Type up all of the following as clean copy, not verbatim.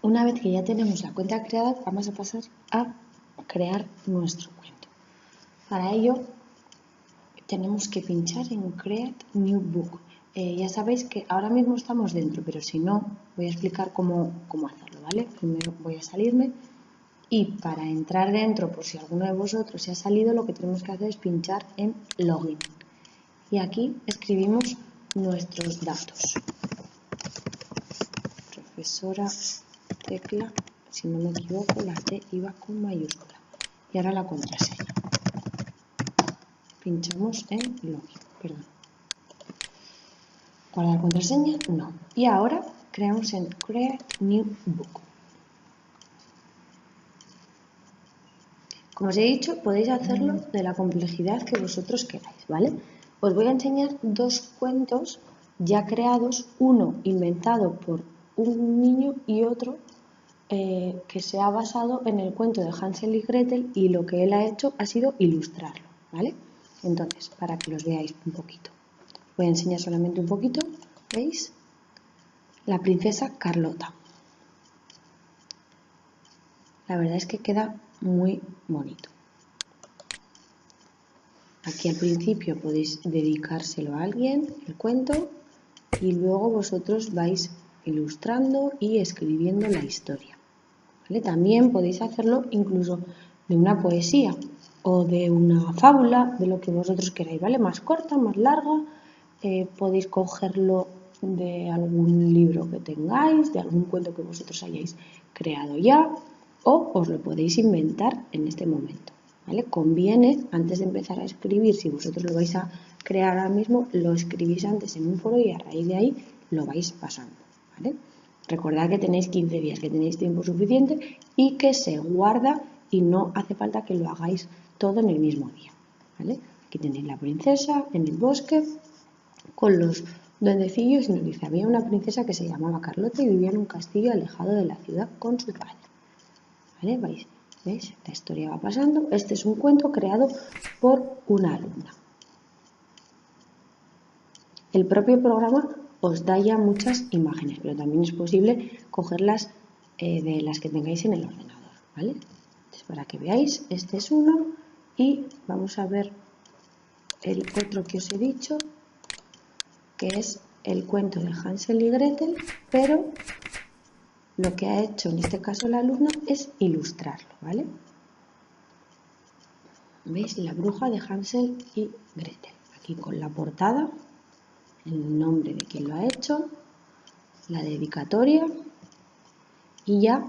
Una vez que ya tenemos la cuenta creada, vamos a pasar a crear nuestro cuento. Para ello, tenemos que pinchar en Create New Book. Ya sabéis que ahora mismo estamos dentro, pero si no, voy a explicar cómo hacerlo, ¿vale? Primero voy a salirme y para entrar dentro, por si alguno de vosotros se ha salido, lo que tenemos que hacer es pinchar en Login. Y aquí escribimos nuestros datos. Profesora Tecla, si no me equivoco, la T iba con mayúscula. Y ahora la contraseña. Pinchamos en Login, perdón. ¿Guardar contraseña? No. Y ahora creamos en Create New Book. Como os he dicho, podéis hacerlo de la complejidad que vosotros queráis, ¿vale? Os voy a enseñar dos cuentos ya creados, uno inventado por un niño y otro que se ha basado en el cuento de Hansel y Gretel, y lo que él ha hecho ha sido ilustrarlo, ¿vale? Entonces, para que los veáis un poquito. Voy a enseñar solamente un poquito, ¿veis? La princesa Carlota. La verdad es que queda muy bonito. Aquí al principio podéis dedicárselo a alguien, el cuento, y luego vosotros vais ilustrando y escribiendo la historia, ¿vale? También podéis hacerlo incluso de una poesía o de una fábula, de lo que vosotros queráis, ¿vale? Más corta, más larga. Podéis cogerlo de algún libro que tengáis, de algún cuento que vosotros hayáis creado ya, o os lo podéis inventar en este momento, ¿vale? Conviene, antes de empezar a escribir, si vosotros lo vais a crear ahora mismo, lo escribís antes en un foro y a raíz de ahí lo vais pasando, ¿vale? Recordad que tenéis 15 días, que tenéis tiempo suficiente y que se guarda y no hace falta que lo hagáis todo en el mismo día, ¿vale? Aquí tenéis la princesa en el bosque con los duendecillos y nos dice: había una princesa que se llamaba Carlota y vivía en un castillo alejado de la ciudad con su padre, ¿vale? ¿Veis? La historia va pasando. Este es un cuento creado por una alumna. El propio programa os da ya muchas imágenes, pero también es posible cogerlas de las que tengáis en el ordenador, ¿vale? Entonces, para que veáis, este es uno y vamos a ver el otro que os he dicho, que es el cuento de Hansel y Gretel, pero lo que ha hecho en este caso la alumna es ilustrarlo, ¿vale? ¿Veis? La bruja de Hansel y Gretel. Aquí con la portada, el nombre de quien lo ha hecho, la dedicatoria, y ya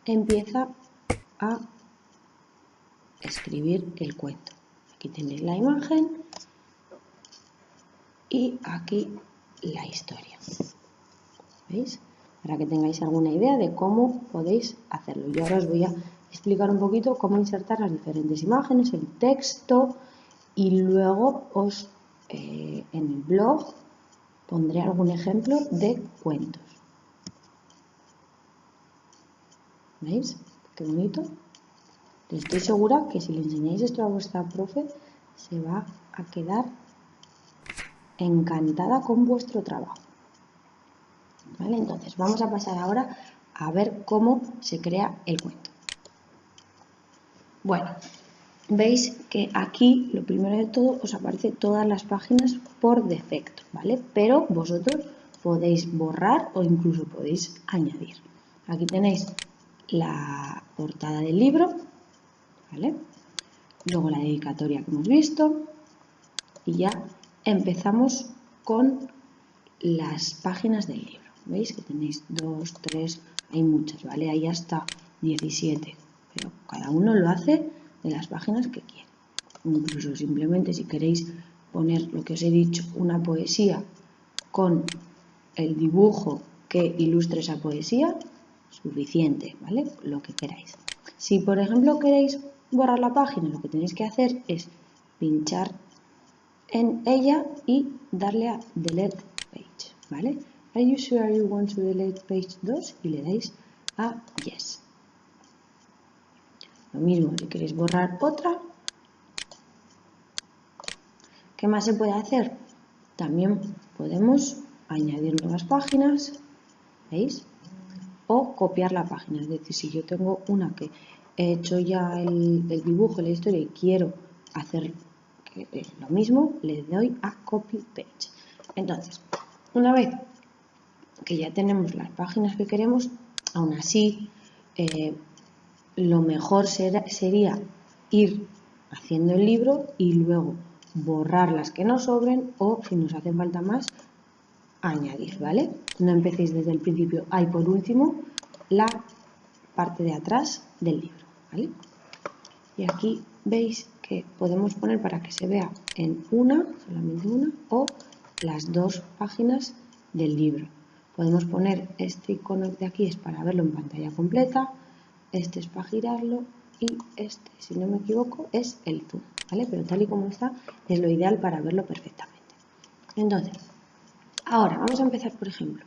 empieza a escribir el cuento. Aquí tenéis la imagen y aquí la historia. ¿Veis? Para que tengáis alguna idea de cómo podéis hacerlo. Yo ahora os voy a explicar un poquito cómo insertar las diferentes imágenes, el texto, y luego en el blog pondré algún ejemplo de cuentos. ¿Veis? Qué bonito. Estoy segura que si le enseñáis esto a vuestra profe, se va a quedar encantada con vuestro trabajo. ¿Vale? Entonces, vamos a pasar ahora a ver cómo se crea el cuento. Bueno, veis que aquí, lo primero de todo, os aparece todas las páginas por defecto, ¿vale? Pero vosotros podéis borrar o incluso podéis añadir. Aquí tenéis la portada del libro, ¿vale? Luego la dedicatoria que hemos visto y ya empezamos con las páginas del libro. ¿Veis que tenéis 2, 3, hay muchas, ¿vale? Hay hasta 17, pero cada uno lo hace de las páginas que quiere. Incluso simplemente si queréis poner lo que os he dicho, una poesía con el dibujo que ilustre esa poesía, suficiente, ¿vale? Lo que queráis. Si por ejemplo queréis borrar la página, lo que tenéis que hacer es pinchar en ella y darle a Delete Page, ¿vale? Are you sure you want to delete page 2? Y le dais a Yes. Lo mismo si queréis borrar otra. ¿Qué más se puede hacer? También podemos añadir nuevas páginas, ¿veis? o copiar la página. Es decir, si yo tengo una que he hecho ya el dibujo, la historia y quiero hacer lo mismo, le doy a copy page. Entonces, una vez que ya tenemos las páginas que queremos, aún así lo mejor sería ir haciendo el libro y luego borrar las que nos sobren o, si nos hace falta más, añadir, ¿vale? No empecéis desde el principio. Hay por último la parte de atrás del libro, ¿vale? Y aquí veis que podemos poner para que se vea en solamente una, o las dos páginas del libro. Podemos poner este icono de aquí, es para verlo en pantalla completa, este es para girarlo y este, si no me equivoco, es el zoom, ¿vale? Pero tal y como está, es lo ideal para verlo perfectamente. Entonces, ahora vamos a empezar, por ejemplo,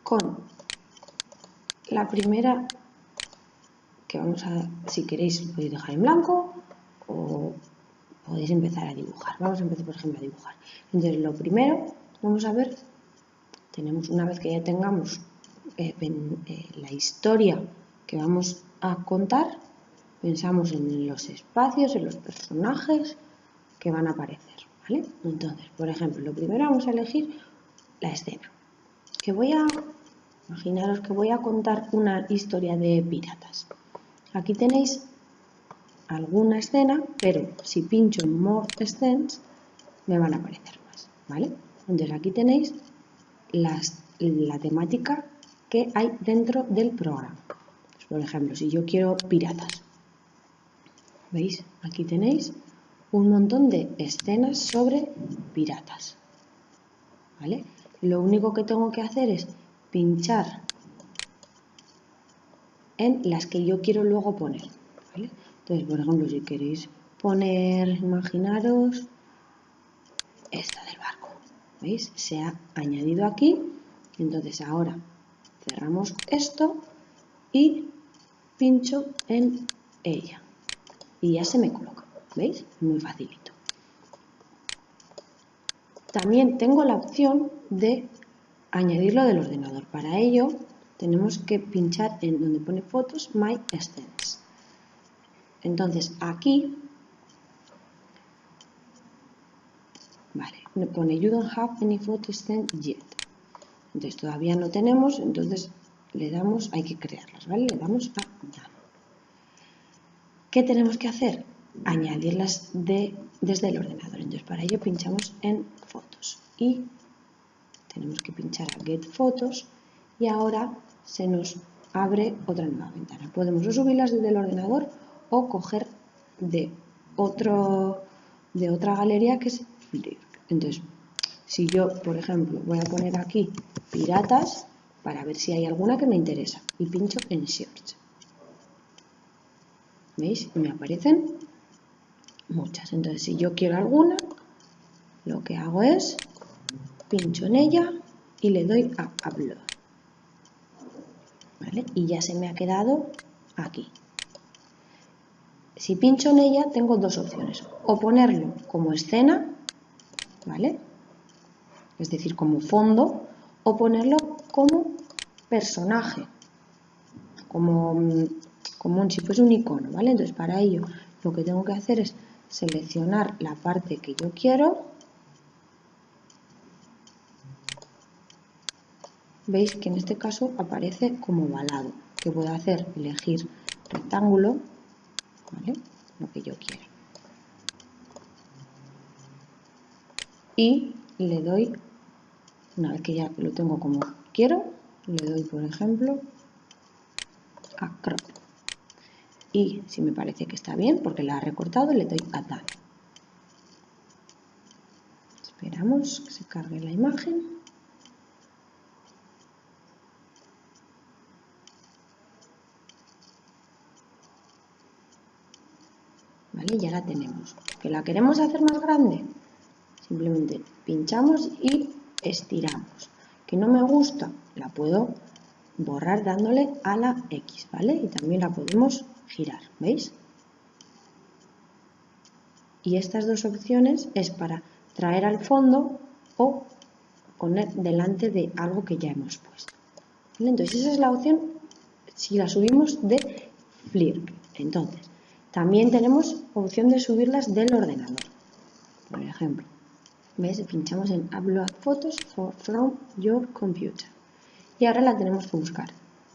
con la primera, que vamos a, si queréis, podéis dejar en blanco o podéis empezar a dibujar. Vamos a empezar, por ejemplo, a dibujar. Entonces, lo primero, vamos a ver, una vez que ya tengamos la historia que vamos a contar, pensamos en los espacios, en los personajes que van a aparecer, ¿vale? Entonces, por ejemplo, lo primero vamos a elegir la escena. Imaginaros que voy a contar una historia de piratas. Aquí tenéis alguna escena, pero si pincho en More Scenes me van a aparecer más, ¿vale? Entonces aquí tenéis la temática que hay dentro del programa. Pues, por ejemplo, si yo quiero piratas, ¿veis? Aquí tenéis un montón de escenas sobre piratas, ¿vale? Lo único que tengo que hacer es pinchar en las que yo quiero luego poner, ¿vale? Entonces, por ejemplo, si queréis poner, imaginaros esta del barco, ¿veis? Se ha añadido aquí. Entonces ahora cerramos esto y pincho en ella y ya se me coloca, ¿veis? Muy facilito. También tengo la opción de añadirlo del ordenador. Para ello tenemos que pinchar en donde pone fotos, My Scenes. Entonces aquí, vale, me pone You don't have any photo scene yet. Entonces todavía no tenemos, entonces le damos, hay que crearlas, ¿vale? Le damos a Done. ¿Qué tenemos que hacer? Añadirlas desde el ordenador. Entonces para ello pinchamos en fotos y tenemos que pinchar a Get Photos y ahora se nos abre otra nueva ventana. Podemos o subirlas desde el ordenador o coger de otra galería que es Flip. Entonces, si yo, por ejemplo, voy a poner aquí piratas para ver si hay alguna que me interesa y pincho en Search. ¿Veis? Me aparecen muchas. Entonces, si yo quiero alguna, lo que hago es pincho en ella y le doy a Upload. ¿Vale? Y ya se me ha quedado aquí. Si pincho en ella, tengo dos opciones. O ponerlo como escena, ¿vale? Es decir, como fondo, o ponerlo como personaje, como si fuese un icono, ¿vale? Entonces, para ello, lo que tengo que hacer es seleccionar la parte que yo quiero. Veis que en este caso aparece como ovalado, que puedo hacer elegir rectángulo, ¿vale? Lo que yo quiera. Y le doy, una vez que ya lo tengo como quiero, le doy, por ejemplo, a crop. Y si me parece que está bien, porque la ha recortado, le doy a Done. Esperamos que se cargue la imagen. ¿Vale? Ya la tenemos. ¿Que la queremos hacer más grande? Simplemente pinchamos y estiramos. ¿Que no me gusta? La puedo borrar dándole a la X, ¿vale? Y también la podemos girar, ¿veis? Y estas dos opciones es para traer al fondo o poner delante de algo que ya hemos puesto. ¿Vale? Entonces esa es la opción si la subimos de Flirk. Entonces, también tenemos opción de subirlas del ordenador. Por ejemplo, ¿ves? Pinchamos en Upload Photos from your computer. Y ahora la tenemos que buscar.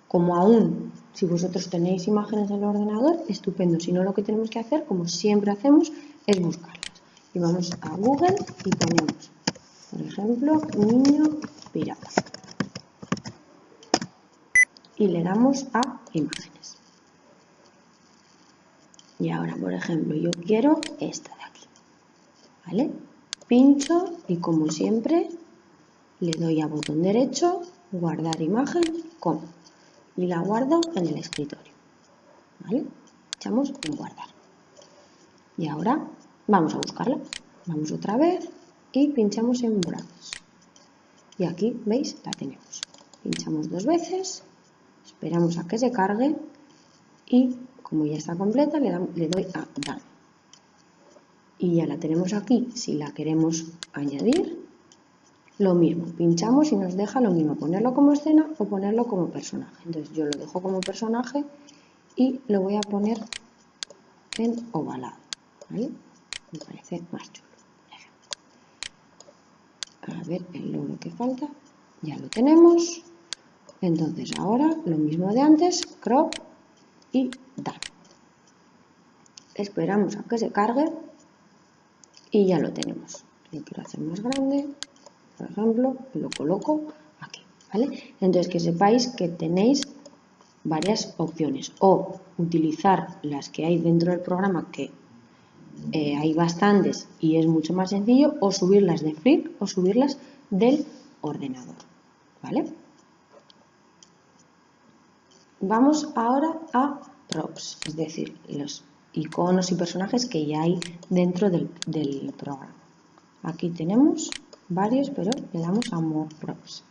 Como aún, si vosotros tenéis imágenes en el ordenador, estupendo. Si no, lo que tenemos que hacer, como siempre hacemos, es buscarlas. Y vamos a Google y ponemos, por ejemplo, niño pirata. Y le damos a imágenes. Y ahora, por ejemplo, yo quiero esta de aquí. ¿Vale? Pincho y como siempre le doy a botón derecho, guardar imagen como, y la guardo en el escritorio. ¿Vale? Echamos en guardar. Y ahora vamos a buscarla. Vamos otra vez y pinchamos en Browse. Y aquí, ¿veis? La tenemos. Pinchamos 2 veces, esperamos a que se cargue y como ya está completa le doy a Done. Y ya la tenemos aquí. Si la queremos añadir, lo mismo, pinchamos y nos deja lo mismo, ponerlo como escena o ponerlo como personaje. Entonces yo lo dejo como personaje y lo voy a poner en ovalado, ¿vale? Me parece más chulo. A ver el logro que falta, ya lo tenemos. Entonces ahora lo mismo de antes, crop y done. Esperamos a que se cargue y ya lo tenemos. Lo quiero hacer más grande, por ejemplo, lo coloco aquí, ¿vale? Entonces que sepáis que tenéis varias opciones, o utilizar las que hay dentro del programa, que hay bastantes y es mucho más sencillo, o subirlas de Flirk o subirlas del ordenador, ¿vale? Vamos ahora a props, es decir, los iconos y personajes que ya hay dentro del programa. Aquí tenemos varios, pero le damos a More Props.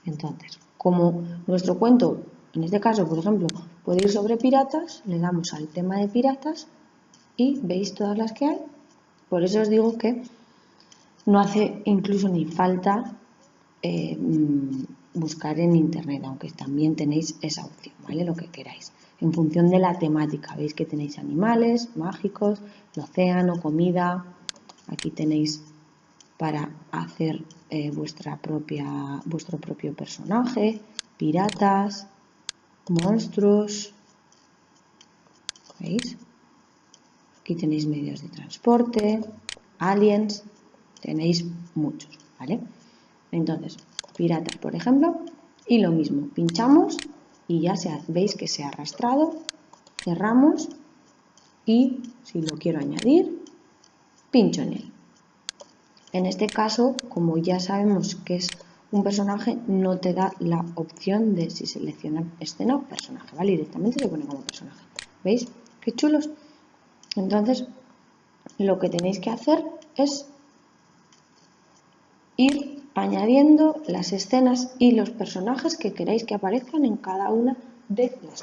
Entonces, como nuestro cuento, en este caso, por ejemplo, puede ir sobre piratas, le damos al tema de piratas y veis todas las que hay. Por eso os digo que no hace incluso ni falta buscar en internet, aunque también tenéis esa opción, ¿vale? Lo que queráis. En función de la temática, veis que tenéis animales mágicos, el océano, comida. Aquí tenéis para hacer vuestro propio personaje, piratas, monstruos, ¿veis? Aquí tenéis medios de transporte, aliens, tenéis muchos, ¿vale? Entonces, piratas, por ejemplo, y lo mismo, pinchamos y ya veis que se ha arrastrado, cerramos y si lo quiero añadir, pincho en él. En este caso, como ya sabemos que es un personaje, no te da la opción de si seleccionar escena o personaje, ¿vale? Directamente se pone como personaje. ¿Veis? ¡Qué chulos! Entonces, lo que tenéis que hacer es ir añadiendo las escenas y los personajes que queráis que aparezcan en cada una de las